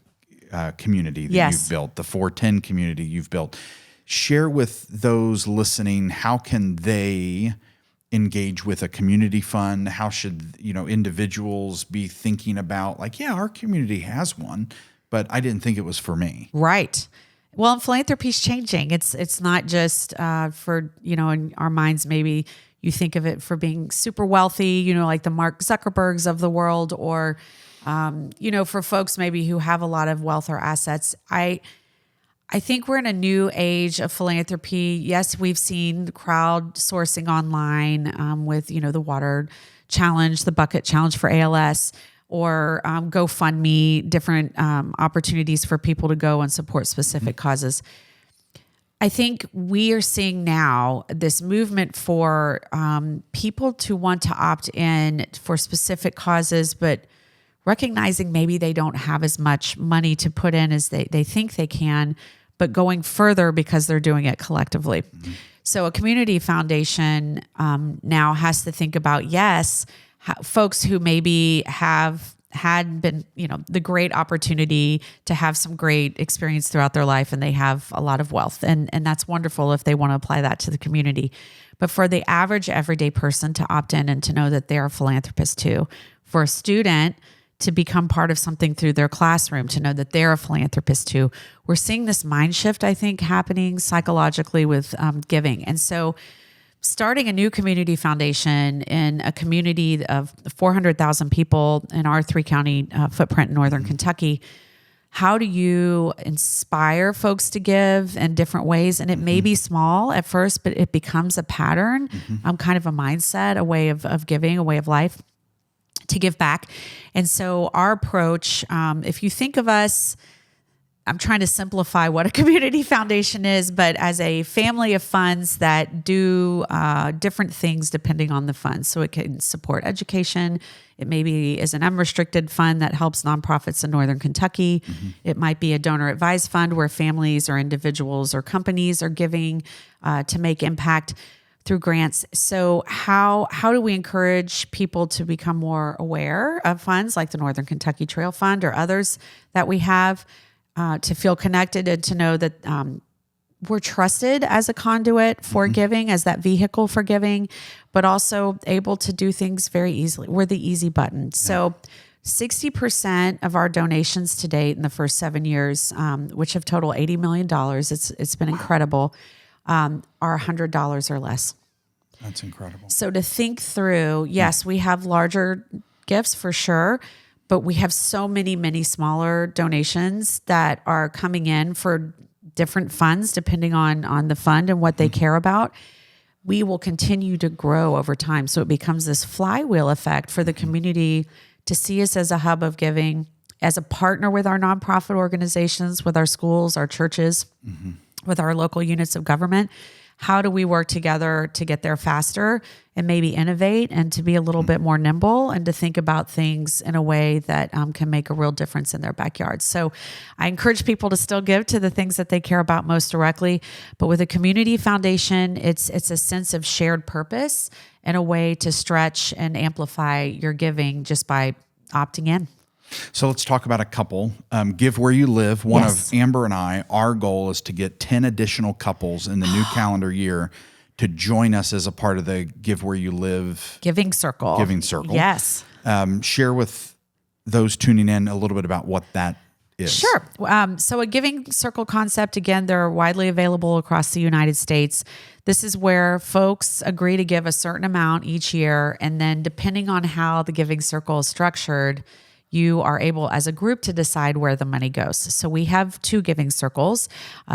community that you've built, the 410 community you've built. Share with those listening, how can they engage with a community fund? How should, individuals be thinking about our community has one, but I didn't think it was for me. Right. Well, philanthropy's changing. It's not just for, in our minds, maybe you think of it for being super wealthy, like the Mark Zuckerbergs of the world, or, for folks maybe who have a lot of wealth or assets. I think we're in a new age of philanthropy. Yes, we've seen crowdsourcing online with, the water challenge, the bucket challenge for ALS, or GoFundMe, different opportunities for people to go and support specific causes. I think we are seeing now this movement for people to want to opt in for specific causes, but recognizing maybe they don't have as much money to put in as they think they can, but going further because they're doing it collectively. Mm-hmm. So a community foundation now has to think about, folks who maybe have had been, the great opportunity to have some great experience throughout their life, and they have a lot of wealth. And that's wonderful if they want to apply that to the community. but for the average everyday person to opt in and to know that they're a philanthropist too. For a student to become part of something through their classroom, to know that they're a philanthropist too. We're seeing this mind shift, I think, happening psychologically with giving. And so starting a new community foundation in a community of 400,000 people in our 3-county footprint in Northern Kentucky, how do you inspire folks to give in different ways? And it may be small at first, but it becomes a pattern, kind of a mindset, a way of giving, a way of life to give back. And so our approach, if you think of us, I'm trying to simplify what a community foundation is, but as a family of funds that do different things depending on the fund. So it can support education. It maybe is an unrestricted fund that helps nonprofits in Northern Kentucky. It might be a donor advised fund where families or individuals or companies are giving to make impact through grants. So how do we encourage people to become more aware of funds like the Northern Kentucky Trail Fund or others that we have? To feel connected and to know that we're trusted as a conduit for giving, as that vehicle for giving, but also able to do things very easily. We're the easy button. So 60% of our donations to date in the first 7 years, which have totaled $80 million, it's been incredible, are $100 or less. That's incredible. So to think through, yes, we have larger gifts for sure, but we have so many smaller donations that are coming in for different funds, depending on the fund and what they care about. We will continue to grow over time. So it becomes this flywheel effect for the community to see us as a hub of giving, as a partner with our nonprofit organizations, with our schools, our churches, with our local units of government. How do we work together to get there faster and maybe innovate and to be a little bit more nimble and to think about things in a way that can make a real difference in their backyard? So I encourage people to still give to the things that they care about most directly. But with a community foundation, it's a sense of shared purpose and a way to stretch and amplify your giving just by opting in. So let's talk about a couple. Give Where You Live. One of Amber and I, our goal is to get 10 additional couples in the new calendar year to join us as a part of the Give Where You Live Giving Circle. Yes. Share with those tuning in a little bit about what that is. Sure. So a Giving Circle concept, again, they're widely available across the United States. This is where folks agree to give a certain amount each year, and then depending on how the Giving Circle is structured, you are able as a group to decide where the money goes. So we have 2 giving circles.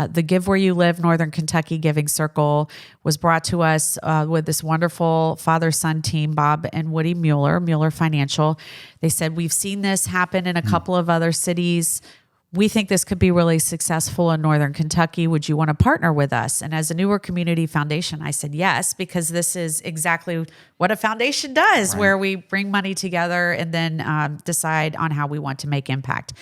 The Give Where You Live Northern Kentucky Giving Circle was brought to us with this wonderful father-son team, Bob and Woody Mueller Financial. They said, we've seen this happen in a couple of other cities. We think this could be really successful in Northern Kentucky. Would you want to partner with us? And as a newer community foundation, I said yes, because this is exactly what a foundation does, where we bring money together and then decide on how we want to make impact.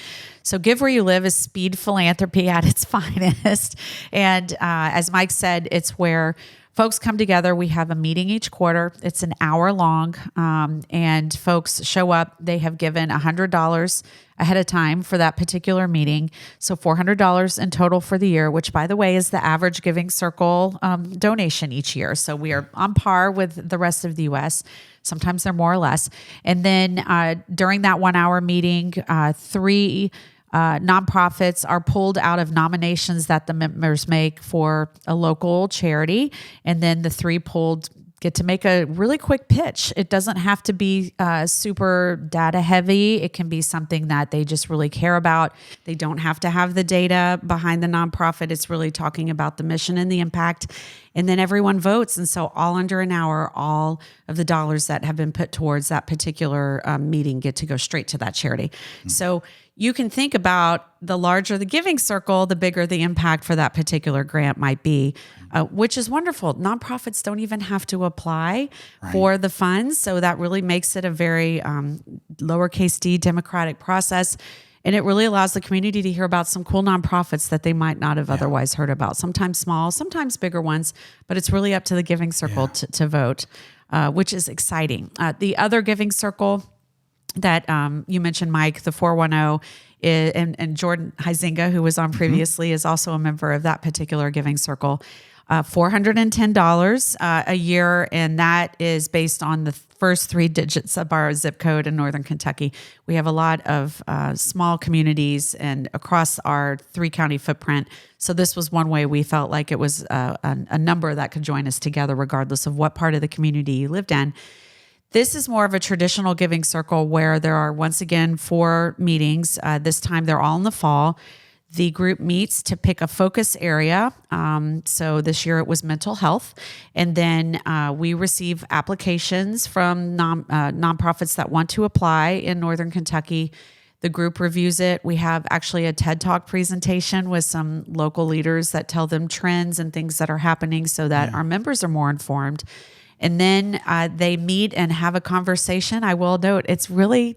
So Give Where You Live is speed philanthropy at its finest. And as Mike said, it's where folks come together. We have a meeting each quarter. It's an hour long, and folks show up. They have given $100 ahead of time for that particular meeting. So $400 in total for the year, which, by the way, is the average Giving Circle donation each year. So we are on par with the rest of the U.S. Sometimes they're more or less. And then during that 1 hour meeting, 3 nonprofits are pulled out of nominations that the members make for a local charity. And then the 3 pulled get to make a really quick pitch. It doesn't have to be super data heavy. It can be something that they just really care about. They don't have to have the data behind the nonprofit. It's really talking about the mission and the impact. And then everyone votes. And so all under an hour, all of the dollars that have been put towards that particular meeting get to go straight to that charity. So you can think about the larger the giving circle, the bigger the impact for that particular grant might be, which is wonderful. Nonprofits don't even have to apply for the funds. So that really makes it a very lowercase d democratic process. And it really allows the community to hear about some cool nonprofits that they might not have otherwise heard about. Sometimes small, sometimes bigger ones, but it's really up to the Giving Circle to vote, which is exciting. The other Giving Circle that you mentioned, Mike, the 410, and Jordan Huizinga, who was on previously, is also a member of that particular Giving Circle. $410 a year, and that is based on the first three digits of our zip code in Northern Kentucky. We have a lot of small communities and across our 3-county footprint. So this was one way we felt like it was a number that could join us together regardless of what part of the community you lived in. This is more of a traditional giving circle where there are, once again, 4 meetings. This time they're all in the fall. The group meets to pick a focus area. So this year it was mental health. And then we receive applications from nonprofits that want to apply in Northern Kentucky. The group reviews it. We have actually a TED Talk presentation with some local leaders that tell them trends and things that are happening so that our members are more informed. And then they meet and have a conversation. I will note it's really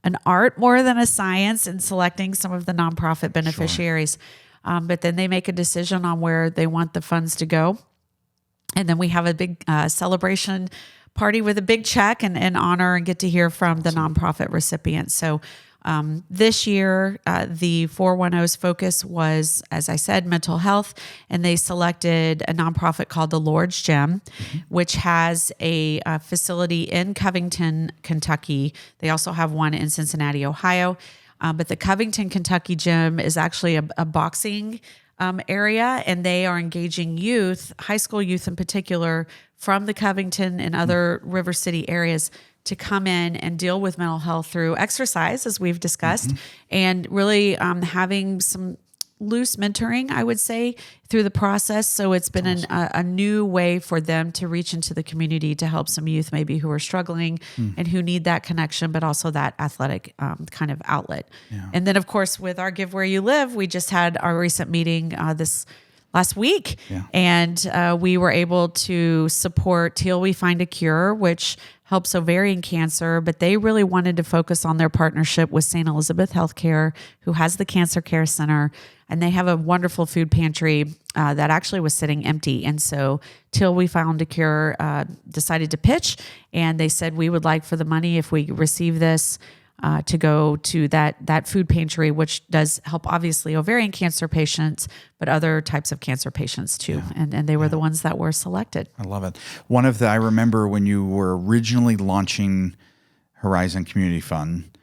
an art more than a science in selecting some of the nonprofit beneficiaries. Sure. But then they make a decision on where they want the funds to go. And then we have a big celebration party with a big check and honor and get to hear from the nonprofit recipients. So this year, the 410's focus was, as I said, mental health, and they selected a nonprofit called the Lord's Gym, which has a facility in Covington, Kentucky. They also have one in Cincinnati, Ohio. But the Covington, Kentucky gym is actually a boxing area, and they are engaging youth, high school youth in particular, from the Covington and other River City areas to come in and deal with mental health through exercise, as we've discussed, and really having some loose mentoring, I would say, through the process. So it's been a new way for them to reach into the community to help some youth maybe who are struggling and who need that connection, but also that athletic kind of outlet. Yeah. And then, of course, with our Give Where You Live, we just had our recent meeting this last week, and we were able to support Till We Find a Cure, which helps ovarian cancer, but they really wanted to focus on their partnership with St. Elizabeth Healthcare, who has the Cancer Care Center, and they have a wonderful food pantry that actually was sitting empty. And so Till We Found a Cure decided to pitch, and they said, we would like for the money, if we receive this, to go to that food pantry, which does help obviously ovarian cancer patients, but other types of cancer patients too. Yeah. And they were the ones that were selected. I love it. I remember when you were originally launching Horizon Community Fund,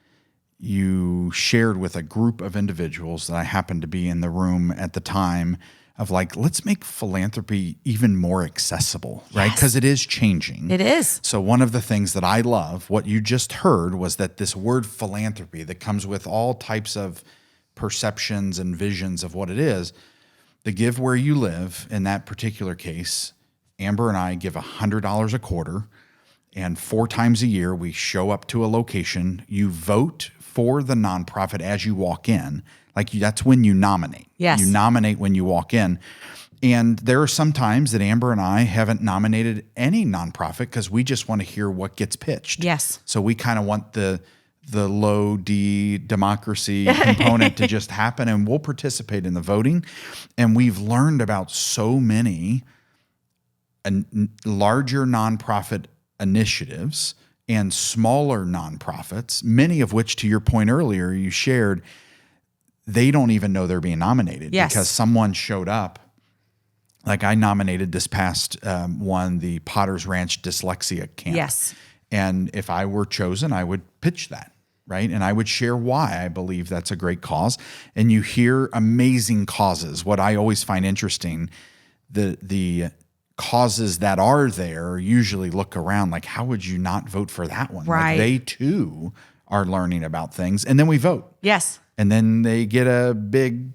you shared with a group of individuals that I happened to be in the room at the time of like, let's make philanthropy even more accessible, right? Because it is changing. It is. So one of the things that I love, what you just heard, was that this word philanthropy that comes with all types of perceptions and visions of what it is, the Give Where You Live, in that particular case, Amber and I give $100 a quarter, and 4 times a year we show up to a location. You vote for the nonprofit as you walk in. That's when you nominate. Yes. You nominate when you walk in. And there are some times that Amber and I haven't nominated any nonprofit because we just want to hear what gets pitched. Yes. So we kind of want the low D democracy component to just happen, and we'll participate in the voting. And we've learned about so many larger nonprofit initiatives and smaller nonprofits, many of which, to your point earlier, you shared, they don't even know they're being nominated because someone showed up. Like I nominated this past one, the Potter's Ranch Dyslexia Camp. Yes. And if I were chosen, I would pitch that, right? And I would share why I believe that's a great cause. And you hear amazing causes. What I always find interesting, the causes that are there usually look around like, how would you not vote for that one? Right. Like they too are learning about things. And then we vote. Yes. And then they get a big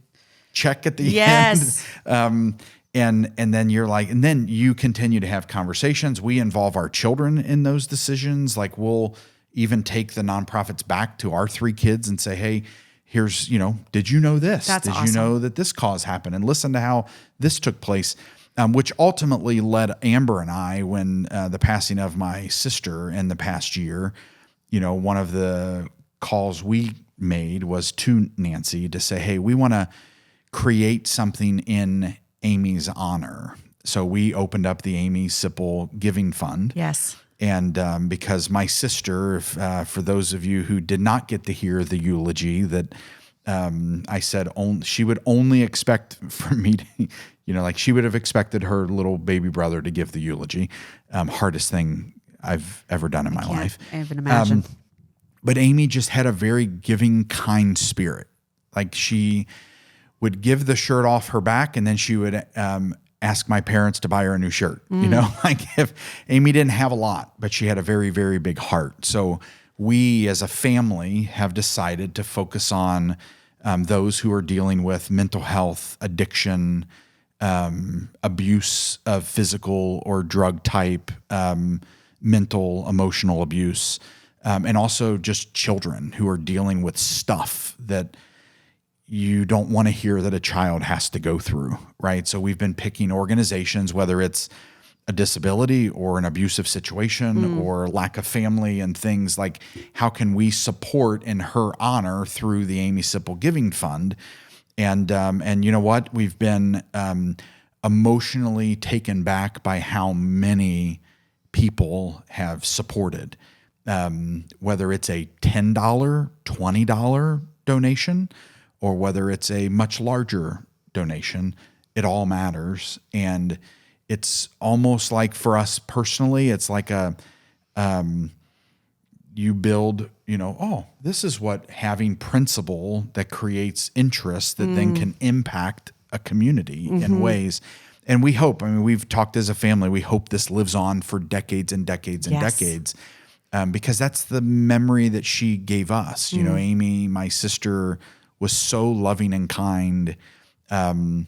check at the end. And then you're like, and then you continue to have conversations. We involve our children in those decisions. Like we'll even take the nonprofits back to our 3 kids and say, hey, here's, did you know this? That's Did awesome. you know that this cause happened? And listen to how this took place, which ultimately led Amber and I, when the passing of my sister in the past year, one of the calls we made was to Nancy to say, hey, we want to create something in Amy's honor. So we opened up the Amy Sipple Giving Fund. Yes. And because my sister, for those of you who did not get to hear the eulogy that I said she would only expect for me to, like she would have expected her little baby brother to give the eulogy. Hardest thing I've ever done in my life. I can't even imagine. But Amy just had a very giving, kind spirit. Like she would give the shirt off her back, and then she would ask my parents to buy her a new shirt. Like if Amy didn't have a lot, but she had a very, very big heart. So we as a family have decided to focus on those who are dealing with mental health, addiction, abuse of physical or drug type, mental, emotional abuse, and also just children who are dealing with stuff that you don't want to hear that a child has to go through, right? So we've been picking organizations, whether it's a disability or an abusive situation or lack of family and things like, how can we support in her honor through the Amy Sipple Giving Fund? And you know what? We've been emotionally taken back by how many people have supported, whether it's a $10, $20 donation, or whether it's a much larger donation. It all matters. And it's almost like for us personally, it's like you build, this is what having principle that creates interest that then can impact a community in ways. And we hope, we've talked as a family, we hope this lives on for decades and decades and decades, because that's the memory that she gave us. Amy, my sister, was so loving and kind, and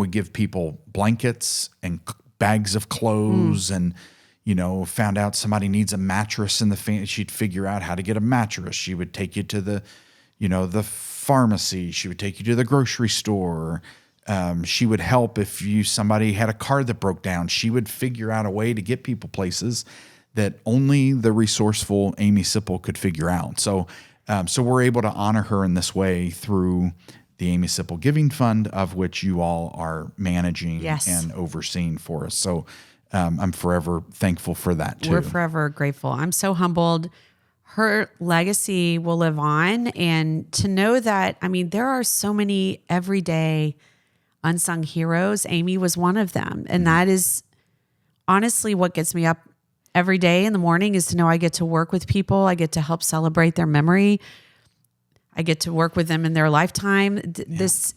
would give people blankets and bags of clothes and, found out somebody needs a mattress in the family. She'd figure out how to get a mattress. She would take you to the, the pharmacy. She would take you to the grocery store. She would help if somebody had a car that broke down. She would figure out a way to get people places that only the resourceful Amy Sipple could figure out. So we're able to honor her in this way through the Amy Sipple Giving Fund, of which you all are managing and overseeing for us. So I'm forever thankful for that too. We're forever grateful. I'm so humbled. Her legacy will live on. And to know that, there are so many everyday unsung heroes. Amy was one of them. And that is honestly what gets me up every day in the morning, is to know I get to work with people. I get to help celebrate their memory. I get to work with them in their lifetime. This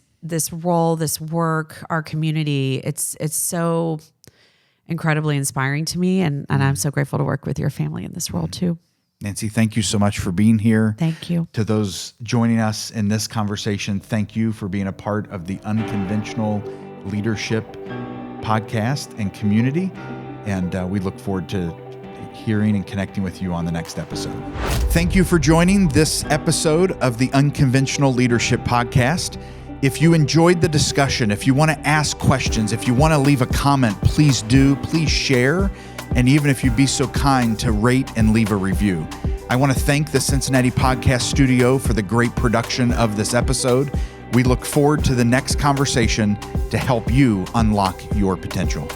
role, this work, our community, it's so incredibly inspiring to me. And I'm so grateful to work with your family in this role too. Nancy, thank you so much for being here. Thank you. To those joining us in this conversation, thank you for being a part of the Unconventional Leadership podcast and community. And we look forward to hearing and connecting with you on the next episode. Thank you for joining this episode of the Unconventional Leadership Podcast. If you enjoyed the discussion, if you want to ask questions, if you want to leave a comment, please do. Please share. And even if you'd be so kind to rate and leave a review. I want to thank the Cincinnati Podcast Studio for the great production of this episode. We look forward to the next conversation to help you unlock your potential.